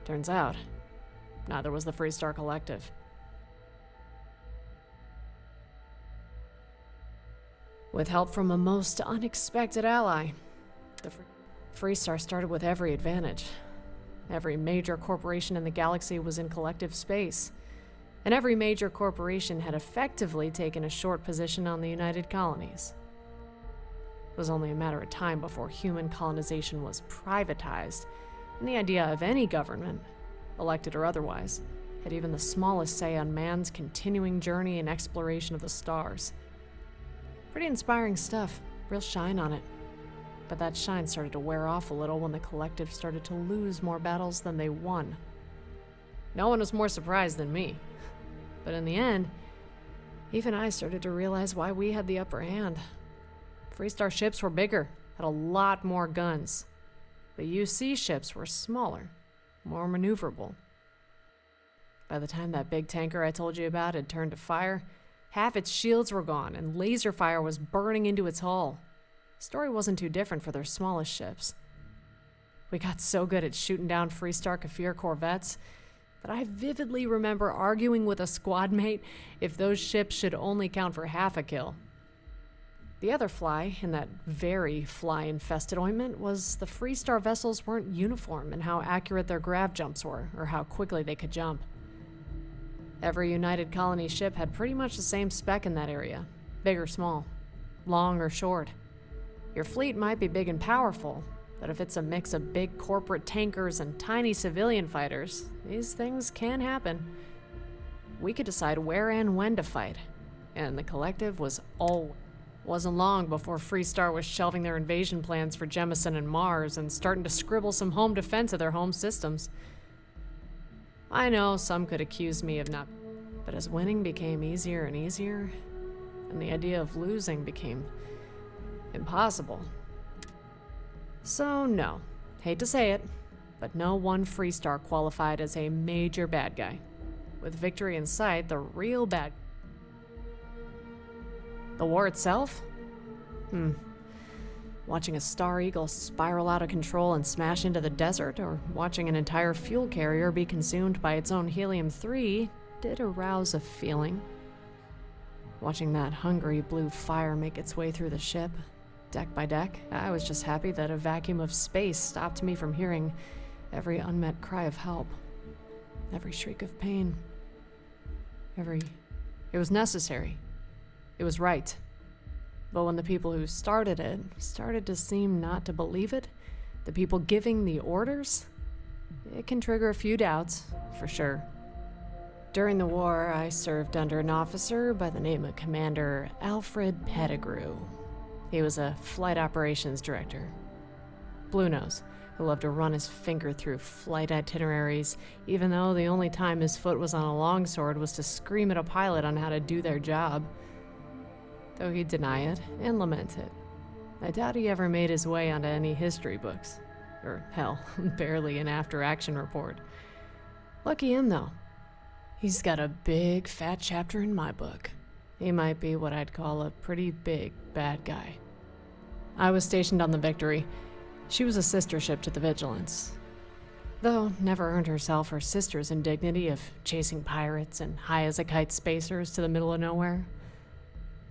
Turns out, neither was the Freestar Collective. With help from a most unexpected ally, the Freestar started with every advantage. Every major corporation in the galaxy was in collective space, and every major corporation had effectively taken a short position on the United Colonies. It was only a matter of time before human colonization was privatized, and the idea of any government, elected or otherwise, had even the smallest say on man's continuing journey and exploration of the stars. Pretty inspiring stuff, real shine on it. But that shine started to wear off a little when the collective started to lose more battles than they won. No one was more surprised than me. But in the end, even I started to realize why we had the upper hand. Freestar ships were bigger, had a lot more guns. The UC ships were smaller, more maneuverable. By the time that big tanker I told you about had turned to fire, half its shields were gone and laser fire was burning into its hull. The story wasn't too different for their smallest ships. We got so good at shooting down Freestar Kafir corvettes that I vividly remember arguing with a squad mate if those ships should only count for half a kill. The other fly in that very fly-infested ointment was the Freestar vessels weren't uniform in how accurate their grav jumps were, or how quickly they could jump. Every United Colony ship had pretty much the same spec in that area, big or small, long or short. Your fleet might be big and powerful, but if it's a mix of big corporate tankers and tiny civilian fighters, these things can happen. We could decide where and when to fight, and the collective wasn't long before Freestar was shelving their invasion plans for Jemison and Mars and starting to scribble some home defense of their home systems. I know some could accuse me of not, but as winning became easier and easier, and the idea of losing became impossible. So no, hate to say it, but no one Freestar qualified as a major bad guy. With victory in sight, the real bad... The war itself? Watching a Star Eagle spiral out of control and smash into the desert, or watching an entire fuel carrier be consumed by its own helium-3 did arouse a feeling. Watching that hungry blue fire make its way through the ship, deck by deck, I was just happy that a vacuum of space stopped me from hearing every unmet cry of help, every shriek of pain, It was necessary. It was right. But when the people who started it started to seem not to believe it, the people giving the orders, it can trigger a few doubts, for sure. During the war, I served under an officer by the name of Commander Alfred Pettigrew. He was a flight operations director. Blue Nose, who loved to run his finger through flight itineraries, even though the only time his foot was on a longsword was to scream at a pilot on how to do their job. Though he'd deny it and lament it, I doubt he ever made his way onto any history books. Or hell, barely an after-action report. Lucky him, though. He's got a big, fat chapter in my book. He might be what I'd call a pretty big bad guy. I was stationed on the Victory. She was a sister ship to the Vigilance. Though never earned herself or sister's indignity of chasing pirates and high-as-a-kite spacers to the middle of nowhere.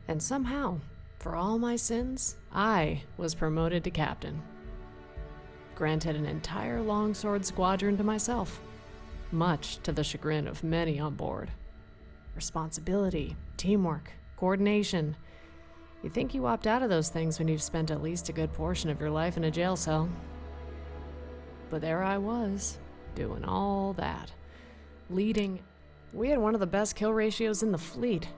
And somehow, for all my sins, I was promoted to captain. Granted an entire longsword squadron to myself, much to the chagrin of many on board. Responsibility, teamwork, coordination. You think you opt out of those things when you've spent at least a good portion of your life in a jail cell. But there I was, doing all that. Leading. We had one of the best kill ratios in the fleet.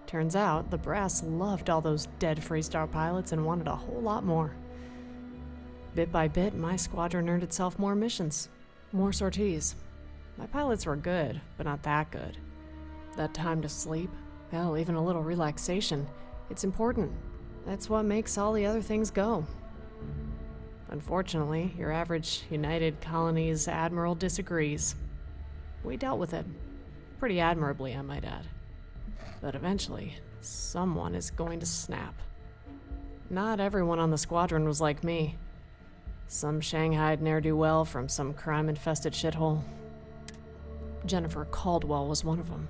Turns out, the brass loved all those dead Freestar pilots and wanted a whole lot more. Bit by bit, my squadron earned itself more missions, more sorties. My pilots were good, but not that good. That time to sleep, hell, even a little relaxation, it's important. That's what makes all the other things go. Unfortunately, your average United Colonies admiral disagrees. We dealt with it. Pretty admirably, I might add. But eventually, someone is going to snap. Not everyone on the squadron was like me. Some shanghaied ne'er-do-well from some crime-infested shithole, Jennifer Caldwell was one of them.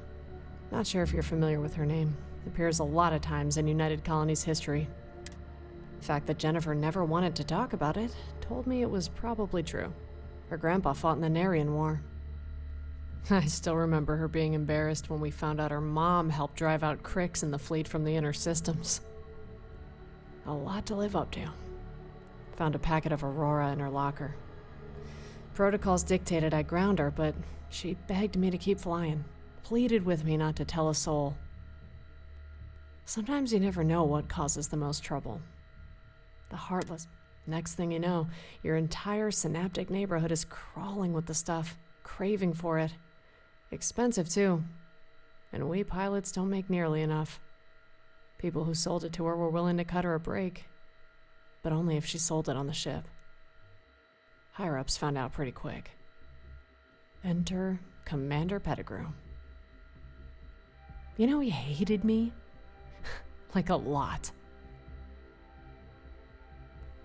Not sure if you're familiar with her name. Appears a lot of times in United Colonies history. The fact that Jennifer never wanted to talk about it told me it was probably true. Her grandpa fought in the Narian War. I still remember her being embarrassed when we found out her mom helped drive out Cricks in the fleet from the inner systems. A lot to live up to. Found a packet of Aurora in her locker. Protocols dictated I ground her, but she begged me to keep flying, pleaded with me not to tell a soul. Sometimes you never know what causes the most trouble. The heartless. Next thing you know, your entire synaptic neighborhood is crawling with the stuff, craving for it. Expensive, too. And we pilots don't make nearly enough. People who sold it to her were willing to cut her a break, but only if she sold it on the ship. Higher-ups found out pretty quick. Enter Commander Pettigrew. You know, he hated me. Like a lot.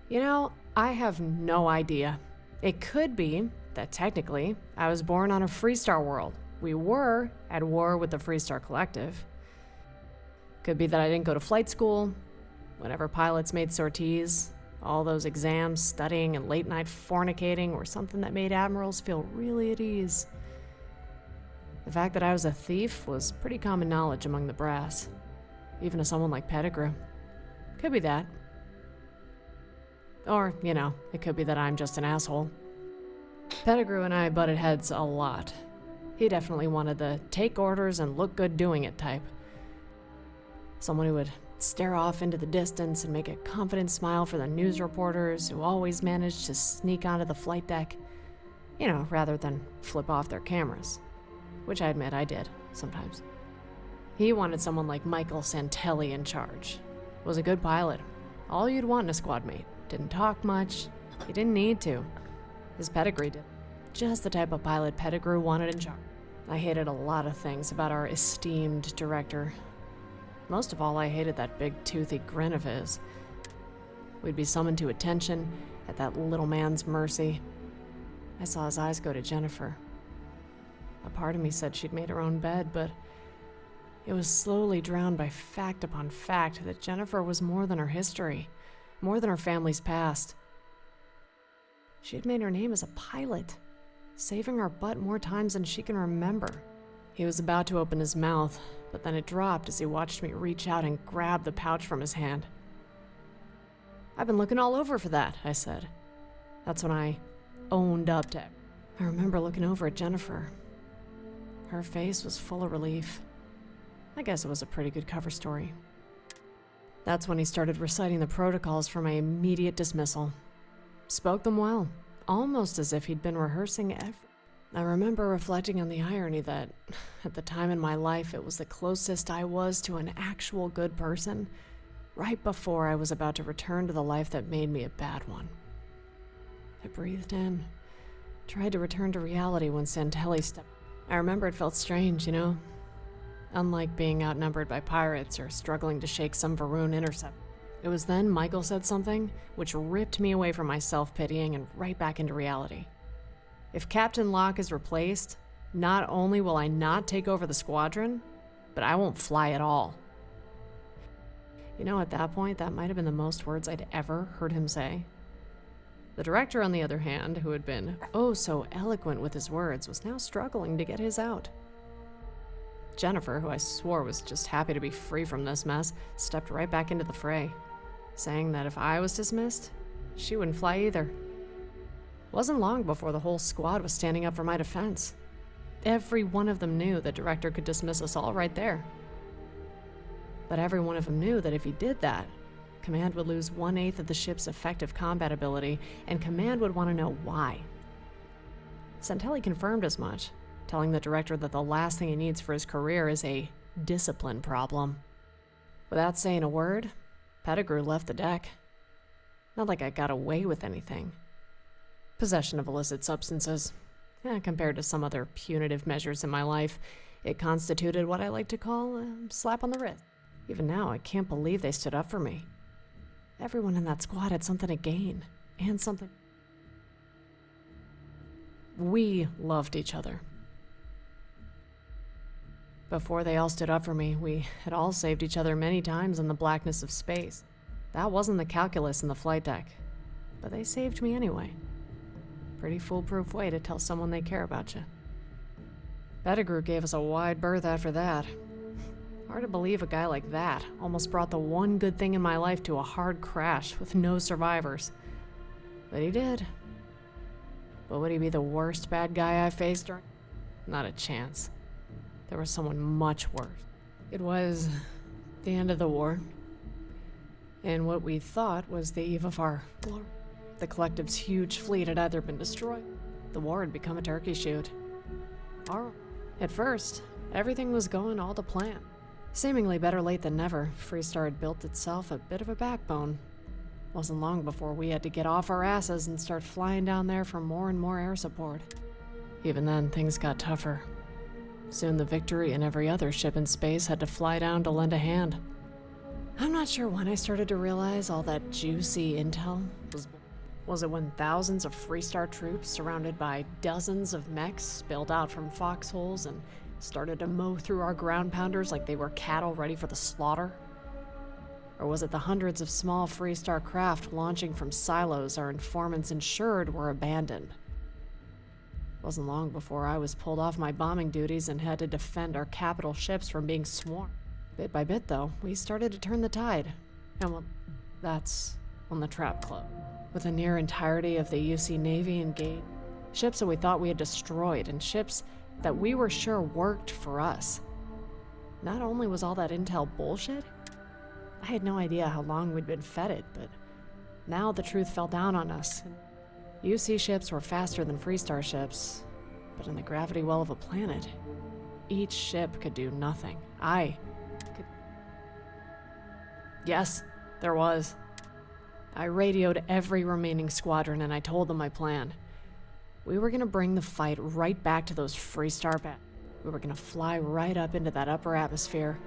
You know, I have no idea. It could be that technically I was born on a Freestar world. We were at war with the Freestar Collective. Could be that I didn't go to flight school. Whenever pilots made sorties, all those exams, studying, and late-night fornicating were something that made admirals feel really at ease. The fact that I was a thief was pretty common knowledge among the brass, even to someone like Pettigrew. Could be that. Or, you know, it could be that I'm just an asshole. Pettigrew and I butted heads a lot. He definitely wanted the take orders and look good doing it type. Someone who would stare off into the distance and make a confident smile for the news reporters who always managed to sneak onto the flight deck. You know, rather than flip off their cameras. Which I admit I did, sometimes. He wanted someone like Michael Santelli in charge. Was a good pilot. All you'd want in a squad mate. Didn't talk much. He didn't need to. His pedigree did. Just the type of pilot Pettigrew wanted in charge. I hated a lot of things about our esteemed director. Most of all, I hated that big toothy grin of his. We'd be summoned to attention, at that little man's mercy. I saw his eyes go to Jennifer. A part of me said she'd made her own bed, but it was slowly drowned by fact upon fact that Jennifer was more than her history, more than her family's past. She had made her name as a pilot, saving our butt more times than she can remember. He was about to open his mouth, but then it dropped as he watched me reach out and grab the pouch from his hand. "I've been looking all over for that," I said. That's when I owned up to it. I remember looking over at Jennifer. Her face was full of relief. I guess it was a pretty good cover story. That's when he started reciting the protocols for my immediate dismissal. Spoke them well, almost as if he'd been rehearsing I remember reflecting on the irony that, at the time in my life, it was the closest I was to an actual good person, right before I was about to return to the life that made me a bad one. I breathed in, tried to return to reality when Santelli stepped. I remember it felt strange, you know? Unlike being outnumbered by pirates or struggling to shake some Varun intercept. It was then Michael said something which ripped me away from my self-pitying and right back into reality. If Captain Locke is replaced, not only will I not take over the squadron, but I won't fly at all. You know, at that point, that might have been the most words I'd ever heard him say. The director, on the other hand, who had been oh so eloquent with his words, was now struggling to get his out. Jennifer, who I swore was just happy to be free from this mess, stepped right back into the fray, saying that if I was dismissed, she wouldn't fly either. Wasn't long before the whole squad was standing up for my defense. Every one of them knew the director could dismiss us all right there. But every one of them knew that if he did that, Command would lose 1/8 of the ship's effective combat ability, and Command would want to know why. Santelli confirmed as much, telling the director that the last thing he needs for his career is a discipline problem. Without saying a word, Pettigrew left the deck. Not like I got away with anything. Possession of illicit substances. Compared to some other punitive measures in my life, it constituted what I like to call a slap on the wrist. Even now, I can't believe they stood up for me. Everyone in that squad had something to gain, and something. We loved each other. Before they all stood up for me, we had all saved each other many times in the blackness of space. That wasn't the calculus in the flight deck, but they saved me anyway. Pretty foolproof way to tell someone they care about you. Pettigrew gave us a wide berth after that. Hard to believe a guy like that almost brought the one good thing in my life to a hard crash with no survivors. But he did. But would he be the worst bad guy I faced during? Not a chance. There was someone much worse. It was the end of the war, and what we thought was the eve of our glory. The Collective's huge fleet had either been destroyed, the war had become a turkey shoot. At first, everything was going all to plan. Seemingly better late than never, Freestar had built itself a bit of a backbone. Wasn't long before we had to get off our asses and start flying down there for more and more air support. Even then, things got tougher. Soon the Victory and every other ship in space had to fly down to lend a hand. I'm not sure when I started to realize all that juicy intel was. Was it when thousands of Freestar troops, surrounded by dozens of mechs, spilled out from foxholes and started to mow through our ground pounders like they were cattle ready for the slaughter? Or was it the hundreds of small Freestar craft launching from silos our informants ensured were abandoned? It wasn't long before I was pulled off my bombing duties and had to defend our capital ships from being swarmed. Bit by bit, though, we started to turn the tide. And well, that's when the trap closed. With the near entirety of the UC Navy engaged, ships that we thought we had destroyed, and ships that we were sure worked for us. Not only was all that intel bullshit, I had no idea how long we'd been fed it, but now the truth fell down on us. UC ships were faster than Freestar ships, but in the gravity well of a planet, each ship could do nothing. Yes, there was. I radioed every remaining squadron and I told them my plan. We were gonna bring the fight right back to those Freestar bats. We were gonna fly right up into that upper atmosphere,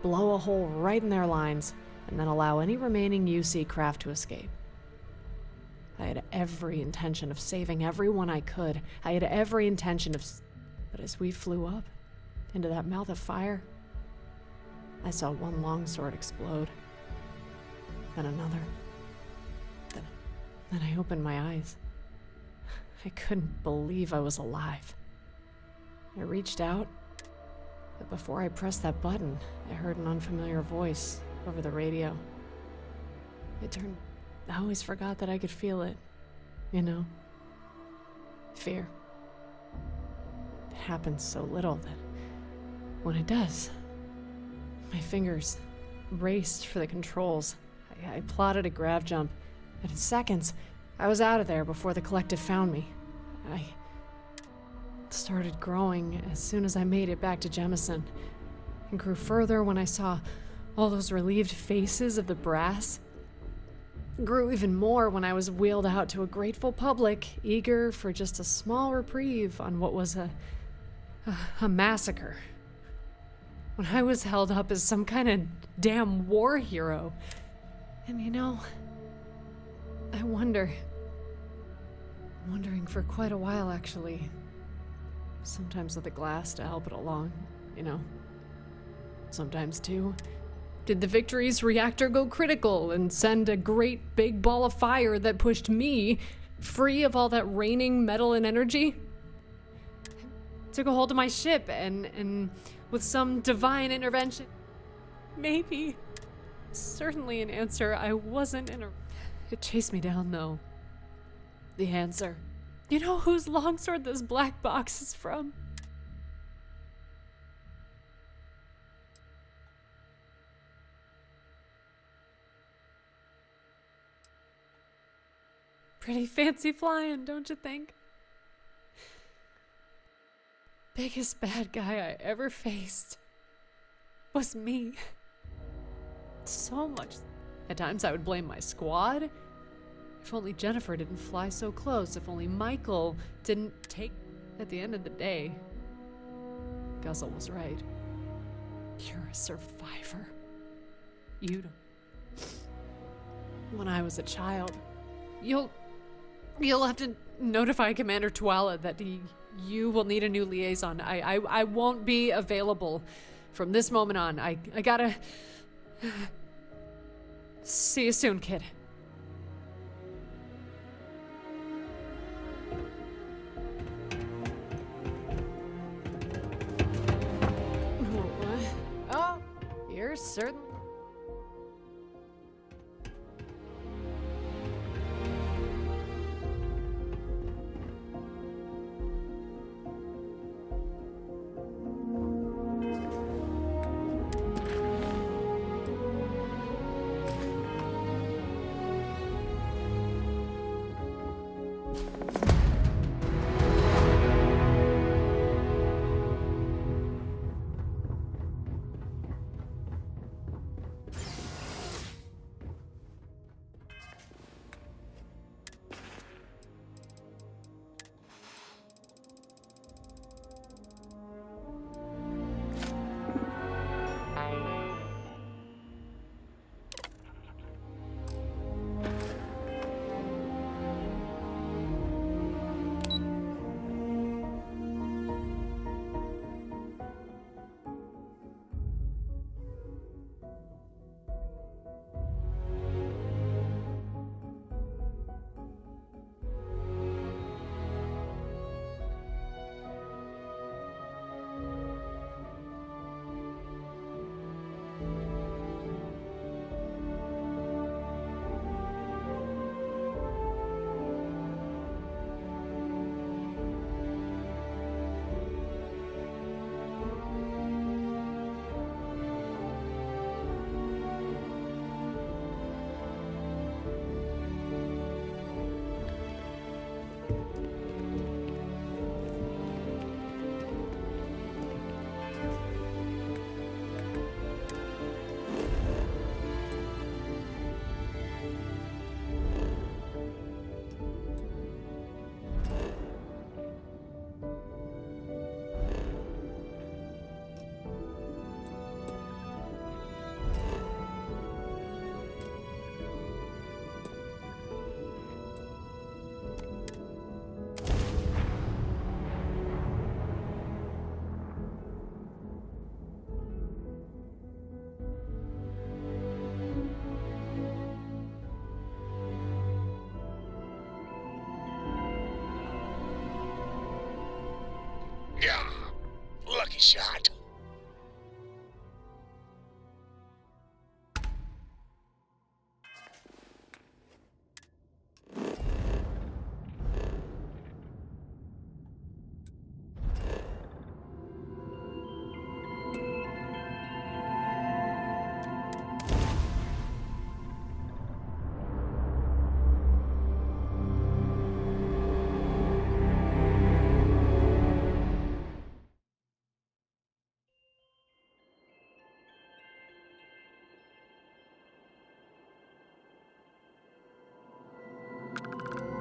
blow a hole right in their lines, and then allow any remaining UC craft to escape. I had every intention of saving everyone I could. I had every intention of... But as we flew up into that mouth of fire, I saw one longsword explode. Then another. Then I opened my eyes. I couldn't believe I was alive. I reached out, but before I pressed that button, I heard an unfamiliar voice over the radio. I always forgot that I could feel it. You know? Fear. It happens so little that when it does, my fingers raced for the controls. I plotted a grav jump, and in seconds, I was out of there before the Collective found me. I started growing as soon as I made it back to Jemison, and grew further when I saw all those relieved faces of the brass. Grew even more when I was wheeled out to a grateful public, eager for just a small reprieve on what was a massacre. When I was held up as some kind of damn war hero. And you know, I'm wondering for quite a while, actually. Sometimes with a glass to help it along, you know. Sometimes, too. Did the Victory's reactor go critical and send a great big ball of fire that pushed me free of all that raining metal and energy? Took a hold of my ship and with some divine intervention, maybe, certainly an answer I wasn't in a... It chased me down, though. The answer. You know whose longsword this black box is from? Pretty fancy flying, don't you think? Biggest bad guy I ever faced was me. So much. At times I would blame my squad. If only Jennifer didn't fly so close. If only Michael didn't take... At the end of the day, Guzzle was right. You're a survivor. You don't... When I was a child, you'll have to notify Commander Tuala that You will need a new liaison. I won't be available from this moment on. I gotta... See you soon, kid. Oh, you're certain... Yeah, lucky shot.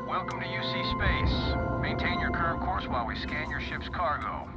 Welcome to UC Space. Maintain your current course while we scan your ship's cargo.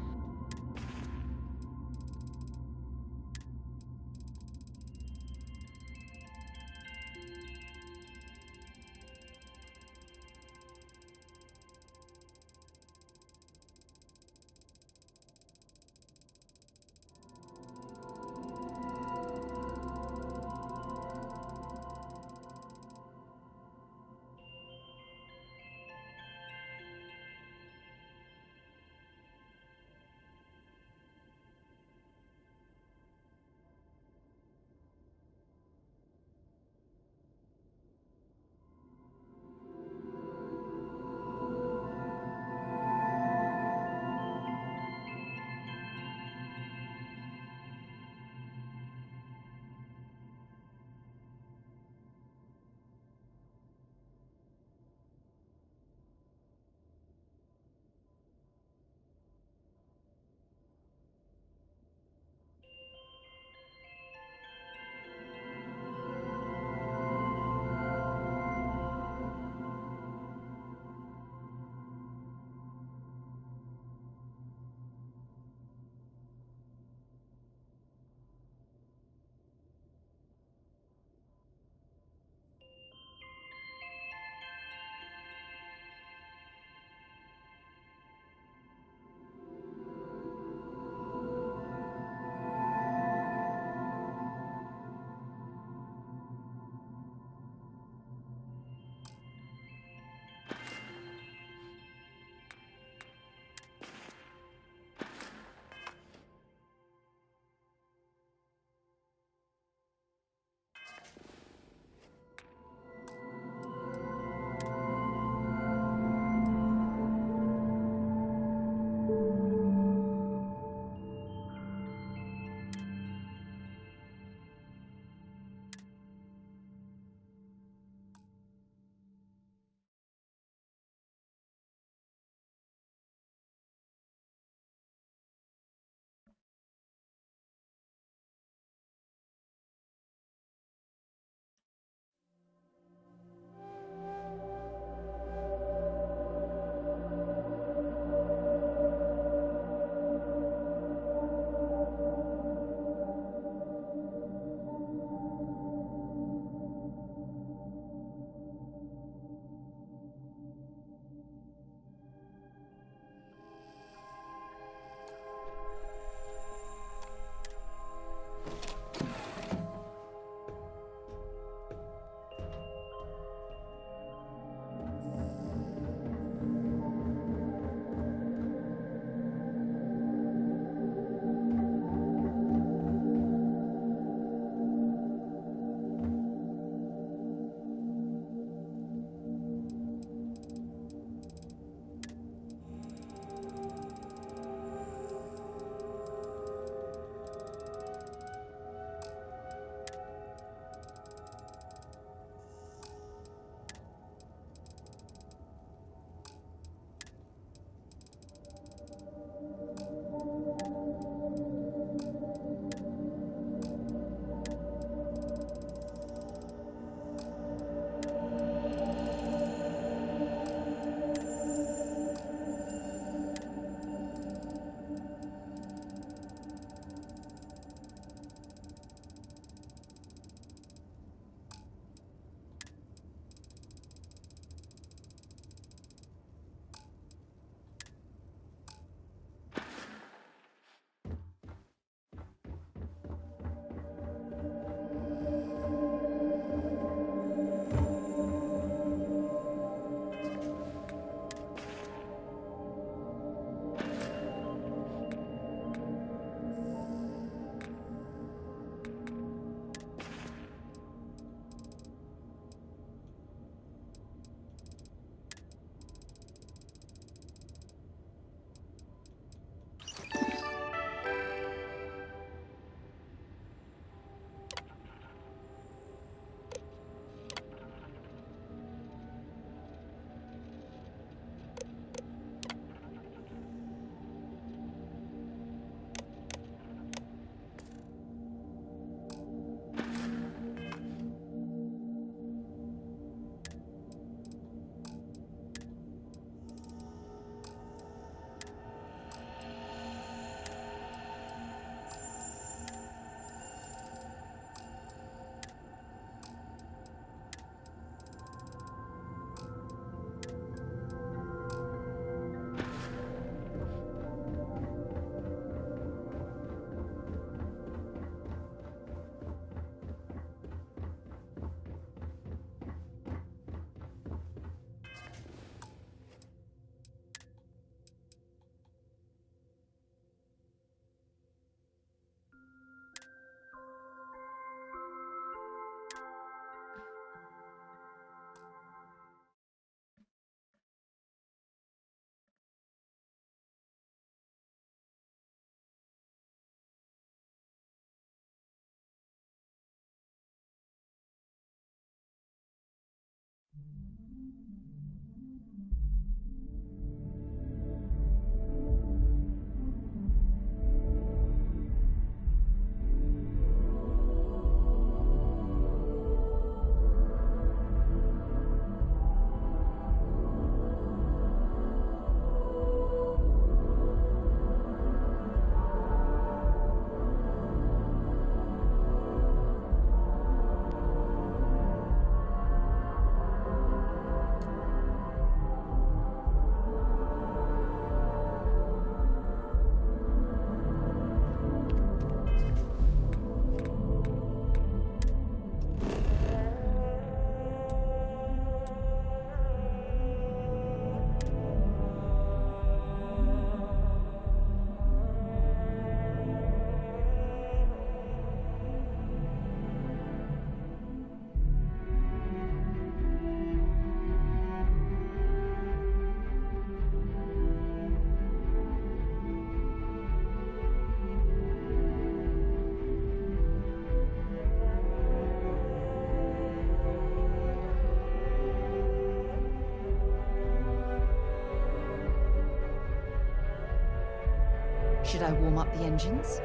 Should I warm up the engines?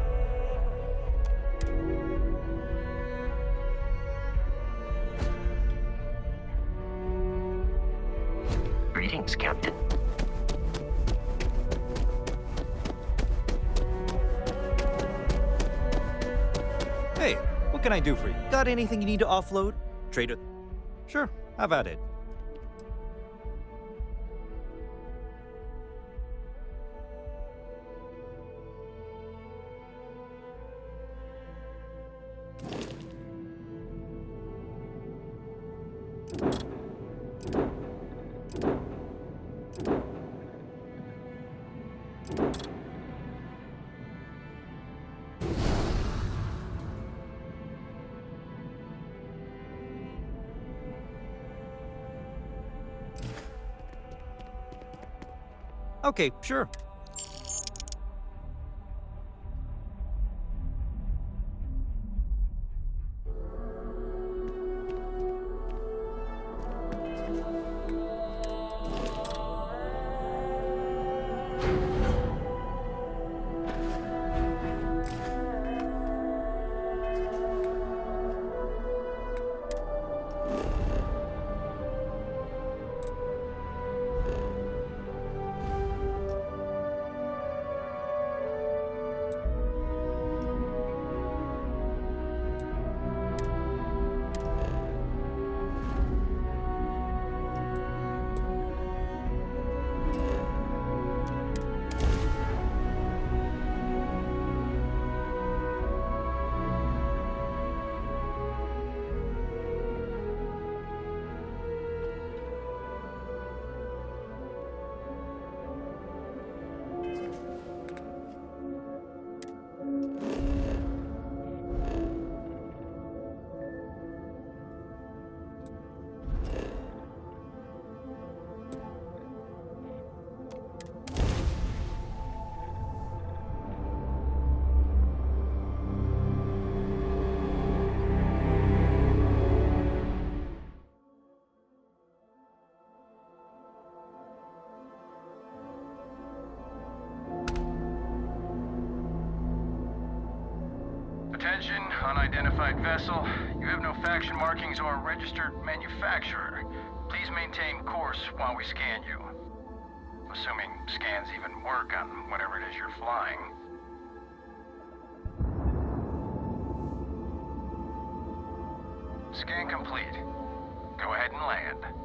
Greetings, Captain. Hey, what can I do for you? Got anything you need to offload? Trader? Sure, have at it. Okay, sure. Attention, unidentified vessel. You have no faction markings or a registered manufacturer. Please maintain course while we scan you. Assuming scans even work on whatever it is you're flying. Scan complete. Go ahead and land.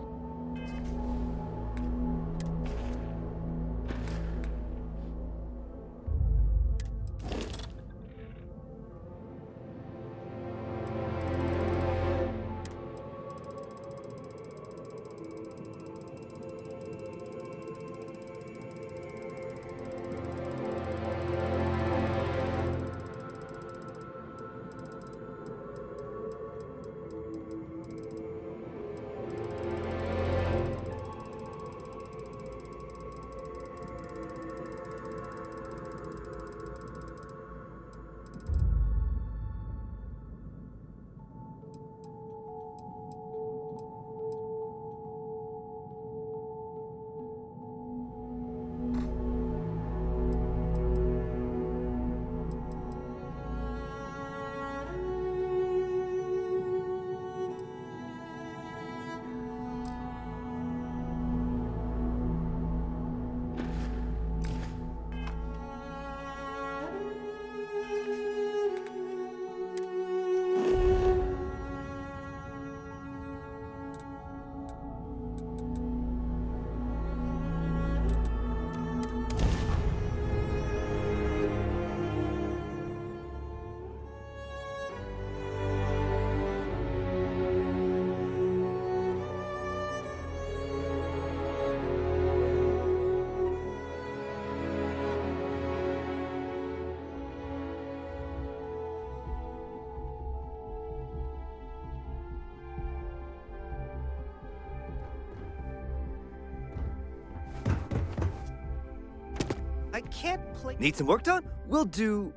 can't play. Need some work done? We'll do.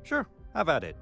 Sure, have at it.